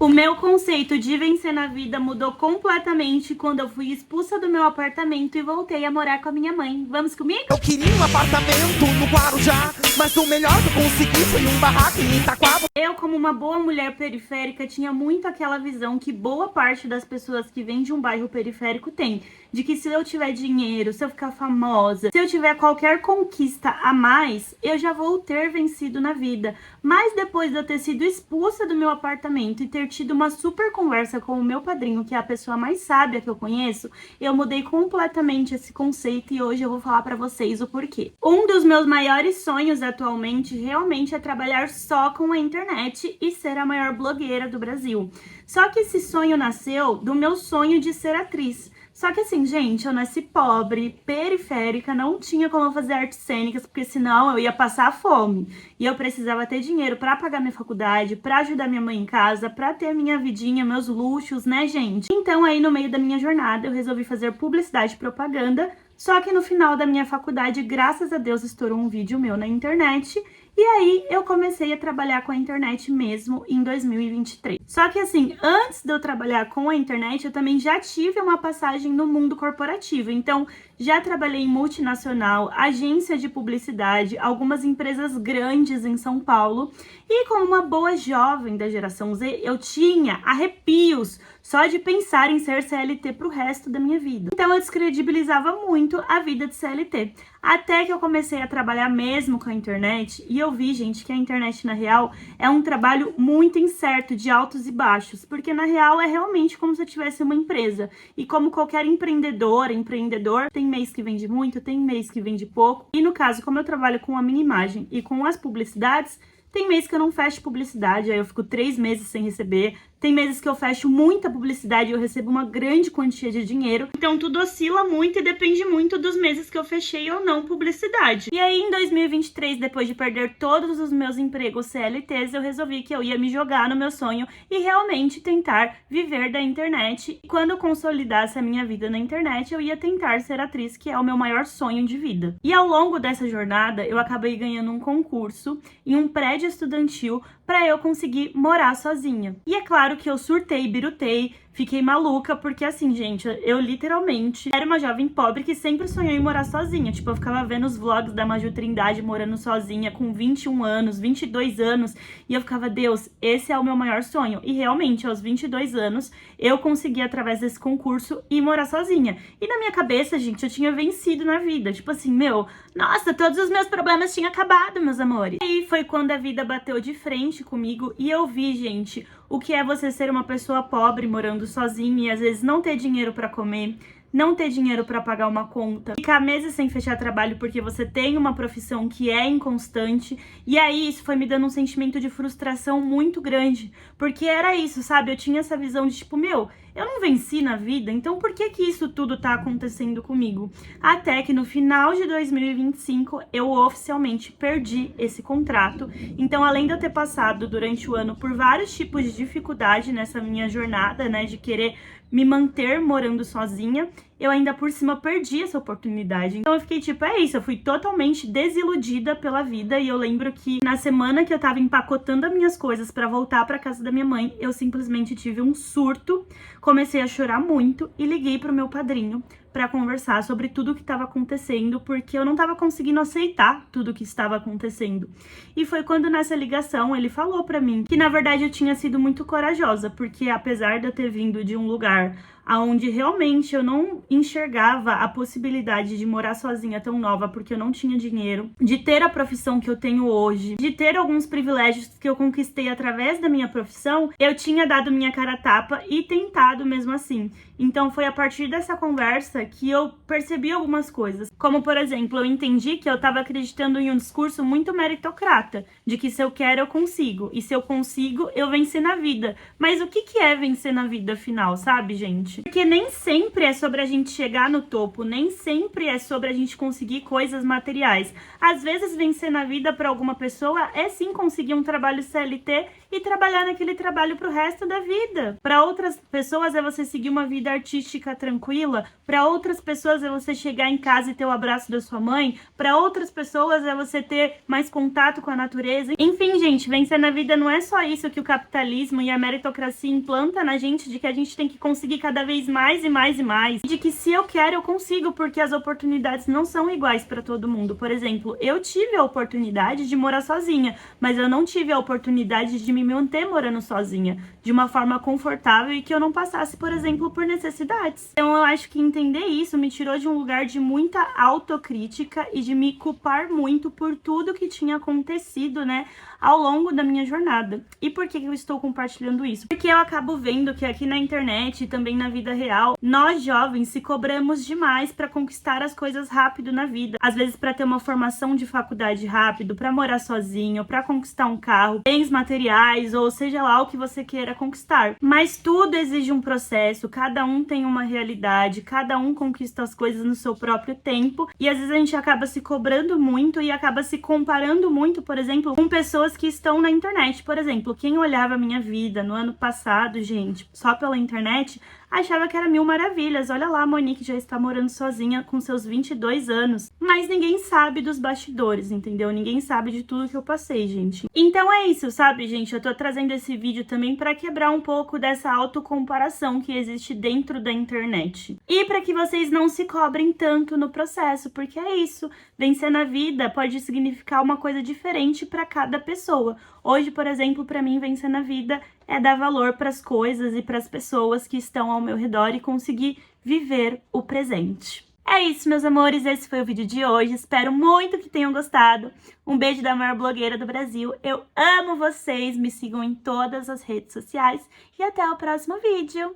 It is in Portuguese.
O meu conceito de vencer na vida mudou completamente quando eu fui expulsa do meu apartamento e voltei a morar com a minha mãe. Vamos comigo? Eu queria um apartamento no Guarujá, mas o melhor que eu consegui foi um barraco em Itaquá. Eu, como uma boa mulher periférica, tinha muito aquela visão que boa parte das pessoas que vêm de um bairro periférico tem. De que se eu tiver dinheiro, se eu ficar famosa, se eu tiver qualquer conquista a mais, eu já vou ter vencido na vida. Mas depois de eu ter sido expulsa do meu apartamento e ter tido uma super conversa com o meu padrinho, que é a pessoa mais sábia que eu conheço, eu mudei completamente esse conceito e hoje eu vou falar pra vocês o porquê. Um dos meus maiores sonhos atualmente realmente é trabalhar só com a internet e ser a maior blogueira do Brasil. Só que esse sonho nasceu do meu sonho de ser atriz. Só que assim, gente, eu nasci pobre, periférica, não tinha como fazer artes cênicas, porque senão eu ia passar fome. E eu precisava ter dinheiro pra pagar minha faculdade, pra ajudar minha mãe em casa, pra ter minha vidinha, meus luxos, né, gente? Então aí no meio da minha jornada eu resolvi fazer publicidade e propaganda, só que no final da minha faculdade, graças a Deus, estourou um vídeo meu na internet. E aí eu comecei a trabalhar com a internet mesmo em 2023. Só que assim, antes de eu trabalhar com a internet, eu também já tive uma passagem no mundo corporativo. Então, já trabalhei em multinacional, agência de publicidade, algumas empresas grandes em São Paulo. E como uma boa jovem da geração Z, eu tinha arrepios só de pensar em ser CLT pro resto da minha vida. Então eu descredibilizava muito a vida de CLT. Até que eu comecei a trabalhar mesmo com a internet e eu vi, gente, que a internet na real é um trabalho muito incerto, de altos e baixos, porque na real é realmente como se eu tivesse uma empresa. E como qualquer empreendedor, tem mês que vende muito, tem mês que vende pouco. E no caso, como eu trabalho com a minha imagem e com as publicidades, tem mês que eu não fecho publicidade, aí eu fico 3 meses sem receber. Tem meses que eu fecho muita publicidade e eu recebo uma grande quantia de dinheiro. Então tudo oscila muito e depende muito dos meses que eu fechei ou não publicidade. E aí em 2023, depois de perder todos os meus empregos CLTs, eu resolvi que eu ia me jogar no meu sonho e realmente tentar viver da internet. E quando eu consolidasse a minha vida na internet, eu ia tentar ser atriz, que é o meu maior sonho de vida. E ao longo dessa jornada, eu acabei ganhando um concurso em um prédio estudantil para eu conseguir morar sozinha. E é claro que eu surtei, birutei, fiquei maluca, porque assim, gente, eu literalmente era uma jovem pobre que sempre sonhou em morar sozinha. Tipo, eu ficava vendo os vlogs da Maju Trindade morando sozinha com 21 anos, 22 anos, e eu ficava, Deus, esse é o meu maior sonho. E realmente, aos 22 anos, eu consegui, através desse concurso, ir morar sozinha. E na minha cabeça, gente, eu tinha vencido na vida. Tipo assim, nossa, todos os meus problemas tinham acabado, meus amores. E aí foi quando a vida bateu de frente comigo e eu vi, gente, o que é você ser uma pessoa pobre morando sozinha e às vezes não ter dinheiro pra comer, não ter dinheiro pra pagar uma conta, ficar meses sem fechar trabalho porque você tem uma profissão que é inconstante. E aí isso foi me dando um sentimento de frustração muito grande, porque era isso, sabe? Eu tinha essa visão de tipo, eu não venci na vida, então por que que isso tudo tá acontecendo comigo? Até que no final de 2025 eu oficialmente perdi esse contrato. Então, além de eu ter passado durante o ano por vários tipos de dificuldade nessa minha jornada, né, de querer me manter morando sozinha, eu ainda por cima perdi essa oportunidade. Então eu fiquei tipo, é isso, eu fui totalmente desiludida pela vida. E eu lembro que na semana que eu tava empacotando as minhas coisas pra voltar pra casa da minha mãe, eu simplesmente tive um surto, comecei a chorar muito e liguei pro meu padrinho pra conversar sobre tudo o que estava acontecendo, porque eu não tava conseguindo aceitar tudo o que estava acontecendo. E foi quando nessa ligação ele falou pra mim que na verdade eu tinha sido muito corajosa, porque apesar de eu ter vindo de um lugar aonde realmente eu não enxergava a possibilidade de morar sozinha tão nova, porque eu não tinha dinheiro, de ter a profissão que eu tenho hoje, de ter alguns privilégios que eu conquistei através da minha profissão, eu tinha dado minha cara a tapa e tentado mesmo assim. Então foi a partir dessa conversa que eu percebi algumas coisas, como por exemplo, eu entendi que eu estava acreditando em um discurso muito meritocrata, de que se eu quero eu consigo, e se eu consigo eu vencer na vida. Mas o que é vencer na vida afinal, sabe, gente? Porque nem sempre é sobre a gente chegar no topo, nem sempre é sobre a gente conseguir coisas materiais. Às vezes vencer na vida para alguma pessoa é sim conseguir um trabalho CLT e trabalhar naquele trabalho pro resto da vida. Para outras pessoas é você seguir uma vida artística tranquila, para outras pessoas é você chegar em casa e ter o abraço da sua mãe, para outras pessoas é você ter mais contato com a natureza. Enfim, gente, vencer na vida não é só isso que o capitalismo e a meritocracia implanta na gente, de que a gente tem que conseguir cada vez mais e mais e mais, de que se eu quero eu consigo, porque as oportunidades não são iguais para todo mundo. Por exemplo, eu tive a oportunidade de morar sozinha, mas eu não tive a oportunidade de me manter morando sozinha, de uma forma confortável e que eu não passasse, por exemplo, por necessidades. Então eu acho que entender isso me tirou de um lugar de muita autocrítica e de me culpar muito por tudo que tinha acontecido, né, ao longo da minha jornada. E por que eu estou compartilhando isso? Porque eu acabo vendo que aqui na internet e também na vida real, nós jovens se cobramos demais para conquistar as coisas rápido na vida. Às vezes para ter uma formação de faculdade rápido, para morar sozinho, para conquistar um carro, bens materiais ou seja lá o que você queira conquistar. Mas tudo exige um processo, cada um tem uma realidade, cada um conquista as coisas no seu próprio tempo e às vezes a gente acaba se cobrando muito e acaba se comparando muito, por exemplo, com pessoas que estão na internet. Por exemplo, quem olhava a minha vida no ano passado, gente, só pela internet, achava que era mil maravilhas. Olha lá, a Monique já está morando sozinha com seus 22 anos. Mas ninguém sabe dos bastidores, entendeu? Ninguém sabe de tudo que eu passei, gente. Então é isso, sabe, gente? Eu tô trazendo esse vídeo também para quebrar um pouco dessa autocomparação que existe dentro da internet. E para que vocês não se cobrem tanto no processo, porque é isso. Vencer na vida pode significar uma coisa diferente para cada pessoa. Hoje, por exemplo, para mim, vencer na vida é dar valor para as coisas e para as pessoas que estão ao meu redor e conseguir viver o presente. É isso, meus amores, esse foi o vídeo de hoje, espero muito que tenham gostado. Um beijo da maior blogueira do Brasil, eu amo vocês, me sigam em todas as redes sociais e até o próximo vídeo.